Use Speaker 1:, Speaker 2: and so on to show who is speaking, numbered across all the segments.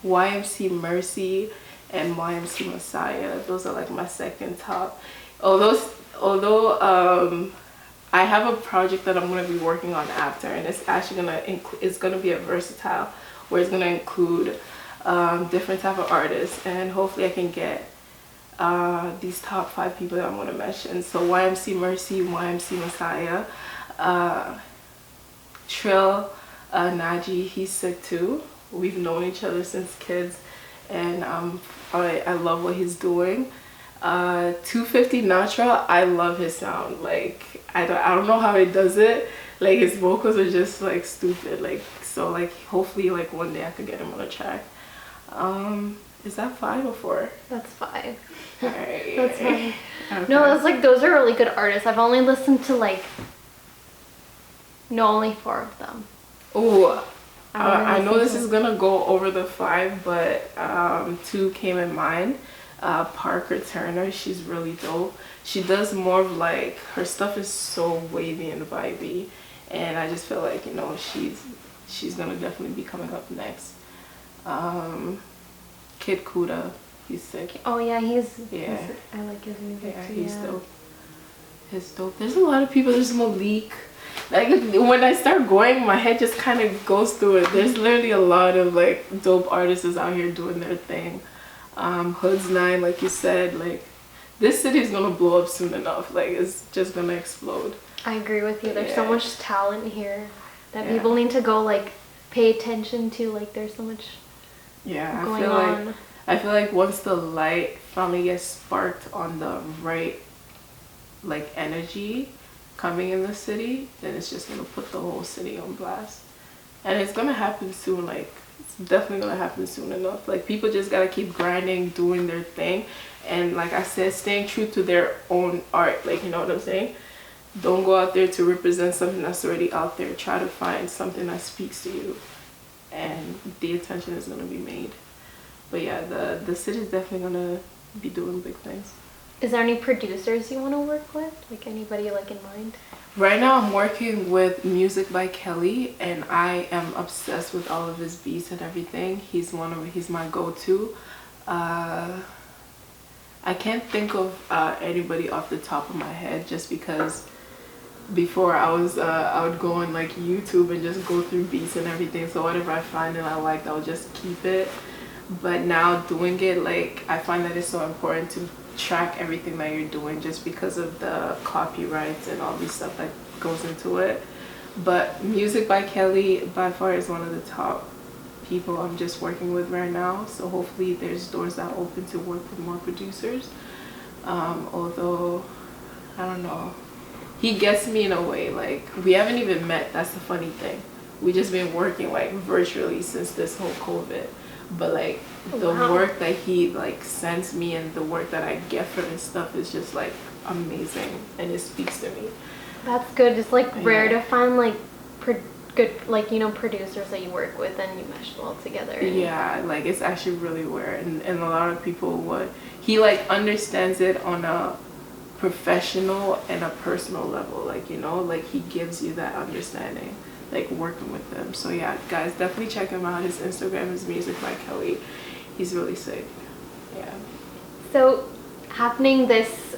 Speaker 1: YMC Mercy and YMC Messiah. Those are like my second top. Although I have a project that I'm going to be working on after, and it's actually it's going to be a versatile, where it's going to include different type of artists, and hopefully I can get these top 5 people that I'm going to mention. So YMC Mercy, YMC Messiah, Trill Naji, he's sick too. We've known each other since kids, and I love what he's doing. 250 Natural, I love his sound. Like I don't know how he does it. Like his vocals are just like stupid. Like so like hopefully like one day I could get him on a track. Is that 5 or 4?
Speaker 2: That's 5.
Speaker 1: Alright.
Speaker 2: That's 5.
Speaker 1: Okay.
Speaker 2: No, that's like, those are really good artists. I've only listened to like only 4 of them.
Speaker 1: Oh, I know this is gonna go over the 5, but 2 came in mind. Parker Turner, she's really dope. She does more of like, her stuff is so wavy and vibey, and I just feel like, you know, she's gonna definitely be coming up next. Kid Kuda, he's sick.
Speaker 2: Oh yeah, he's I like his music
Speaker 1: yeah,
Speaker 2: too.
Speaker 1: He's dope. He's dope. There's a lot of people. There's Malik. Like when I start going, my head just kind of goes through it. There's literally a lot of like dope artists out here doing their thing. Hood's 9, like you said, like this city is gonna blow up soon enough. Like it's just gonna explode.
Speaker 2: I agree with you. There's so much talent here that people need to go like pay attention to. Like there's so much going on.
Speaker 1: I feel like once the light finally gets sparked on the right like energy coming in the city, then it's just gonna put the whole city on blast, and it's gonna happen soon. Like it's definitely gonna happen soon enough. Like people just gotta keep grinding, doing their thing, and like I said, staying true to their own art. Like, you know what I'm saying? Don't go out there to represent something that's already out there. Try to find something that speaks to you, and the attention is gonna be made. But yeah, the city's definitely gonna be doing big things.
Speaker 2: Is there any producers you want to work with? Like anybody like in mind?
Speaker 1: Right now I'm working with Music by Kelly, and I am obsessed with all of his beats and everything. He's my go-to. I can't think of anybody off the top of my head, just because before I would go on like YouTube and just go through beats and everything, so whatever I find and I liked, I'll just keep it. But now doing it, like I find that it's so important to track everything that you're doing, just because of the copyrights and all this stuff that goes into it. But Music by Kelly by far is one of the top people I'm just working with right now, so hopefully there's doors that open to work with more producers. Although I don't know, he gets me in a way. Like we haven't even met, that's the funny thing. We just been working like virtually since this whole COVID, but like the work that he like sends me and the work that I get from his stuff is just like amazing, and it speaks to me.
Speaker 2: That's good. It's like rare to find like good, like, you know, producers that you work with and you mesh well together.
Speaker 1: Yeah, like it's actually really rare, and a lot of people he like understands it on a professional and a personal level, like, you know, like he gives you that understanding, like working with them. So yeah, guys, definitely check him out. His Instagram is Music by Kelly. He's really sick. Yeah. So
Speaker 2: happening this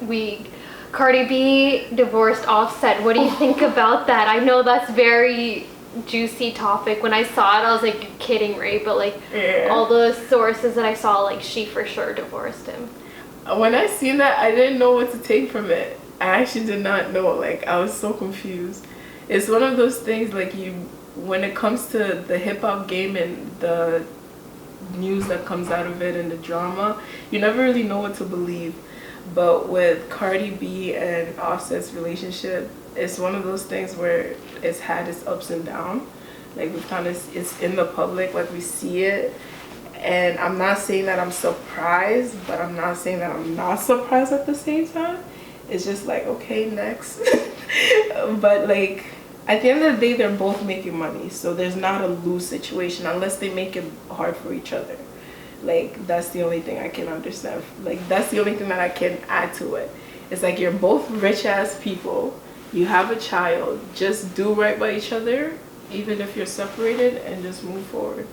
Speaker 2: week, Cardi B divorced Offset. What do you think about that? I know that's very juicy topic. When I saw it, I was like, you're kidding, right? But like all the sources that I saw, like she for sure divorced him.
Speaker 1: When I seen that, I didn't know what to take from it. I actually did not know. Like I was so confused. It's one of those things, like when it comes to the hip-hop game and the news that comes out of it and the drama, you never really know what to believe. But with Cardi B and Offset's relationship, it's one of those things where it's had its ups and downs. Like it's in the public, like we see it. And I'm not saying that I'm surprised, but I'm not saying that I'm not surprised at the same time. It's just like, okay, next. But like at the end of the day, they're both making money, so there's not a lose situation unless they make it hard for each other. Like that's the only thing I can understand. Like that's the only thing that I can add to it. It's like you're both rich ass people, you have a child, just do right by each other even if you're separated, and just move forward.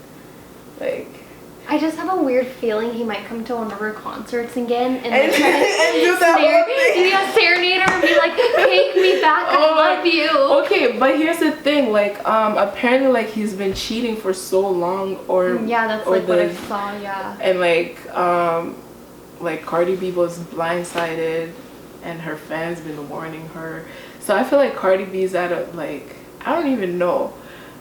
Speaker 2: I just have a weird feeling he might come to one of her concerts again and
Speaker 1: And do that whole thing.
Speaker 2: Yeah, serenade her and be like, take me back, I love you.
Speaker 1: Okay, but here's the thing, like, apparently, like, he's been cheating for so long, or
Speaker 2: yeah, that's
Speaker 1: or
Speaker 2: like what I saw, yeah.
Speaker 1: And like Cardi B was blindsided, and her fans been warning her. So I feel like Cardi B's at a, like, I don't even know.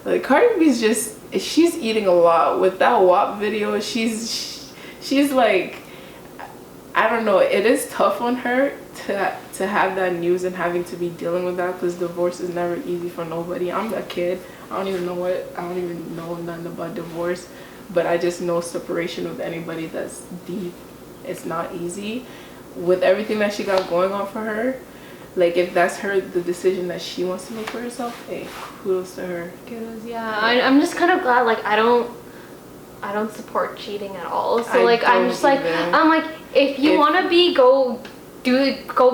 Speaker 1: Like, Cardi B's just, she's eating a lot with that WAP video. She's like, I don't know. It is tough on her to have that news and having to be dealing with that, because divorce is never easy for nobody. I'm a kid. I don't even know nothing about divorce, but I just know separation with anybody that's deep, it's not easy. With everything that she got going on for her, like, if that's the decision that she wants to make for herself, hey, kudos to her.
Speaker 2: Kudos, yeah. I'm just kind of glad, like, I don't support cheating at all. So like, I'm just like, I'm like, if you want to be, go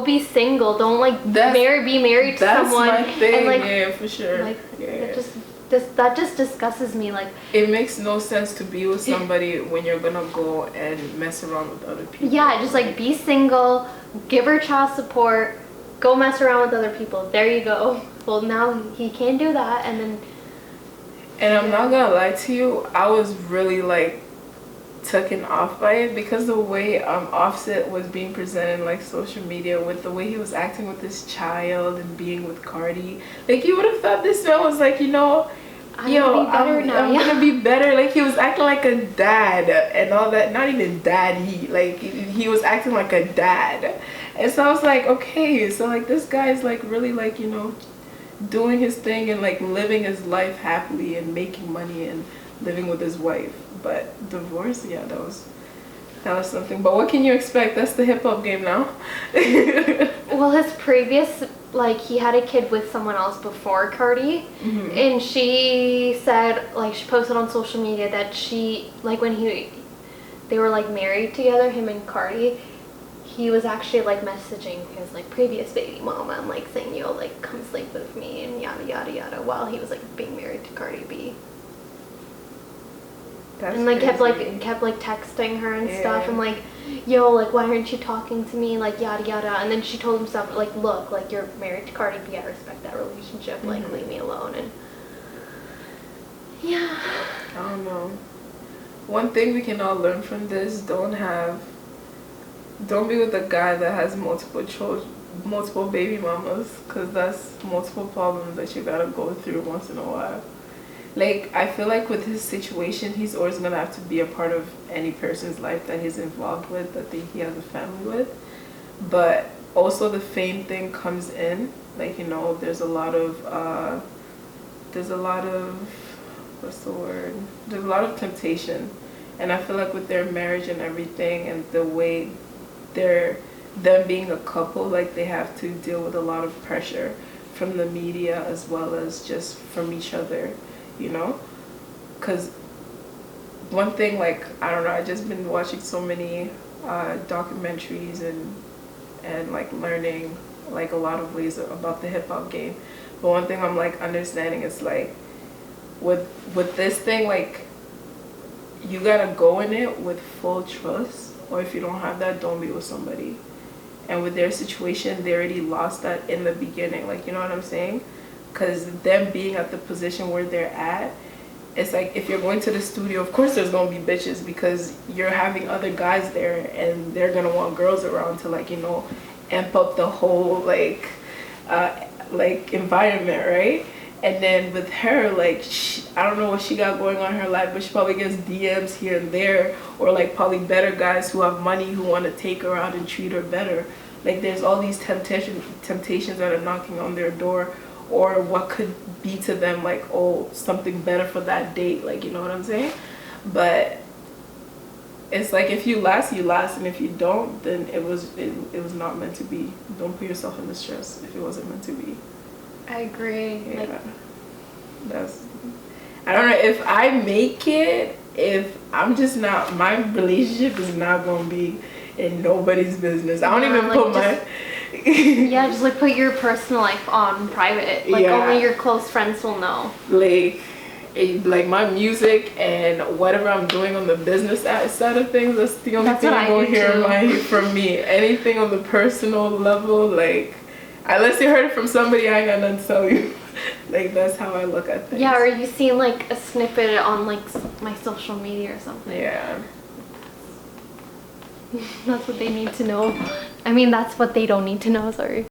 Speaker 2: be single. Don't like be married to someone.
Speaker 1: That's my thing.
Speaker 2: And, like,
Speaker 1: yeah, for sure.
Speaker 2: Like,
Speaker 1: yeah.
Speaker 2: that just disgusts me. Like,
Speaker 1: it makes no sense to be with somebody when you're gonna go and mess around with other people.
Speaker 2: Yeah, just like be single, give her child support, go mess around with other people. There you go. Well, now he can't do that, and then.
Speaker 1: And I'm not gonna lie to you, I was really like taken off by it, because the way Offset was being presented, like, social media, with the way he was acting with this child and being with Cardi, like, you would have thought this man was like, you know, I'm gonna be better. Like, he was acting like a dad and all that. Not even daddy, like, he was acting like a dad. And so I was like, okay, so like, this guy's like really, like, you know, doing his thing and like living his life happily and making money and living with his wife. But divorce, yeah, that was something. But what can you expect? That's the hip-hop game now.
Speaker 2: Well, his previous, like, he had a kid with someone else before Cardi, and she said, like, she posted on social media that she, like, when they were like married together, him and Cardi, he was actually like messaging his like previous baby mama and like saying, yo, like, come sleep with me and yada yada yada, while he was like being married to Cardi B. That's and like kept like texting her and stuff, and like, yo, like, why aren't you talking to me, like, yada yada. And then she told him stuff like, look, like, you're married to Cardi B, I respect that relationship, like, leave me alone. And yeah,
Speaker 1: I don't know. One thing we can all learn from this: don't be with a guy that has multiple baby mamas, because that's multiple problems that you gotta go through once in a while. Like, I feel like with his situation, he's always gonna have to be a part of any person's life that he's involved with, that he has a family with. But also the fame thing comes in. Like, you know, there's a lot of what's the word? There's a lot of temptation. And I feel like with their marriage and everything, and the way them being a couple, like, they have to deal with a lot of pressure from the media as well as just from each other. You know, because one thing, like, I don't know, I just been watching so many documentaries and like learning like a lot of ways about the hip-hop game. But one thing I'm like understanding is, like, with this thing, like, you gotta go in it with full trust, or if you don't have that, don't be with somebody. And with their situation, they already lost that in the beginning, like, you know what I'm saying? Because them being at the position where they're at, it's like, if you're going to the studio, of course there's gonna be bitches, because you're having other guys there and they're gonna want girls around to, like, you know, amp up the whole like environment, right? And then with her, like, I don't know what she got going on in her life, but she probably gets DMs here and there, or like probably better guys who have money who want to take her out and treat her better. Like, there's all these temptations that are knocking on their door, or what could be to them, like, oh, something better for that date, like, you know what I'm saying? But it's like, if you last, you last, and if you don't, then it was not meant to be. Don't put yourself in the stress if it wasn't meant to be. I agree. Yeah. Like, I don't know, if I make it, if I'm just not, my relationship is not gonna be in nobody's business. I don't even put my
Speaker 2: yeah, just like put your personal life on private. Like, only your close friends will know.
Speaker 1: Like, like my music and whatever I'm doing on the business side of things, that's the only thing you won't hear from me. Anything on the personal level, like, unless you heard it from somebody, I ain't got nothing to tell you. Like, that's how I look at things.
Speaker 2: Yeah, or you seen like a snippet on like my social media or something.
Speaker 1: Yeah.
Speaker 2: That's what they need to know. I mean, that's what they don't need to know, sorry.